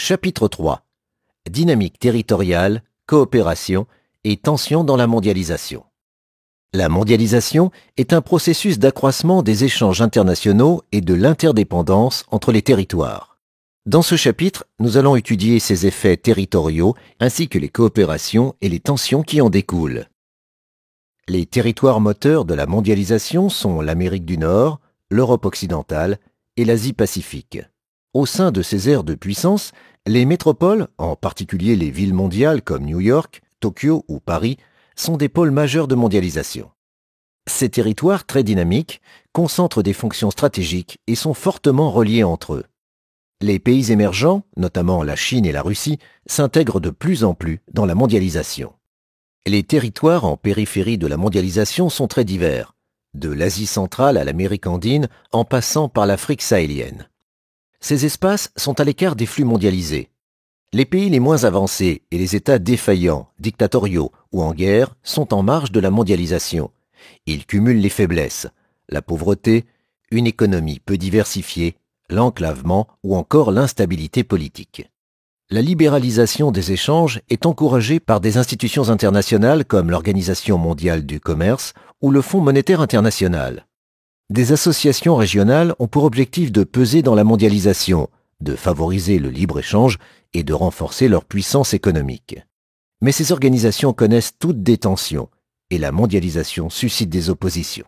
Chapitre 3. Dynamique territoriale, coopération et tensions dans la mondialisation. La mondialisation est un processus d'accroissement des échanges internationaux et de l'interdépendance entre les territoires. Dans ce chapitre, nous allons étudier ses effets territoriaux ainsi que les coopérations et les tensions qui en découlent. Les territoires moteurs de la mondialisation sont l'Amérique du Nord, l'Europe occidentale et l'Asie-Pacifique. Au sein de ces aires de puissance, les métropoles, en particulier les villes mondiales comme New York, Tokyo ou Paris, sont des pôles majeurs de mondialisation. Ces territoires très dynamiques concentrent des fonctions stratégiques et sont fortement reliés entre eux. Les pays émergents, notamment la Chine et la Russie, s'intègrent de plus en plus dans la mondialisation. Les territoires en périphérie de la mondialisation sont très divers, de l'Asie centrale à l'Amérique andine en passant par l'Afrique sahélienne. Ces espaces sont à l'écart des flux mondialisés. Les pays les moins avancés et les États défaillants, dictatoriaux ou en guerre sont en marge de la mondialisation. Ils cumulent les faiblesses, la pauvreté, une économie peu diversifiée, l'enclavement ou encore l'instabilité politique. La libéralisation des échanges est encouragée par des institutions internationales comme l'Organisation mondiale du commerce ou le Fonds monétaire international. Des associations régionales ont pour objectif de peser dans la mondialisation, de favoriser le libre-échange et de renforcer leur puissance économique. Mais ces organisations connaissent toutes des tensions et la mondialisation suscite des oppositions.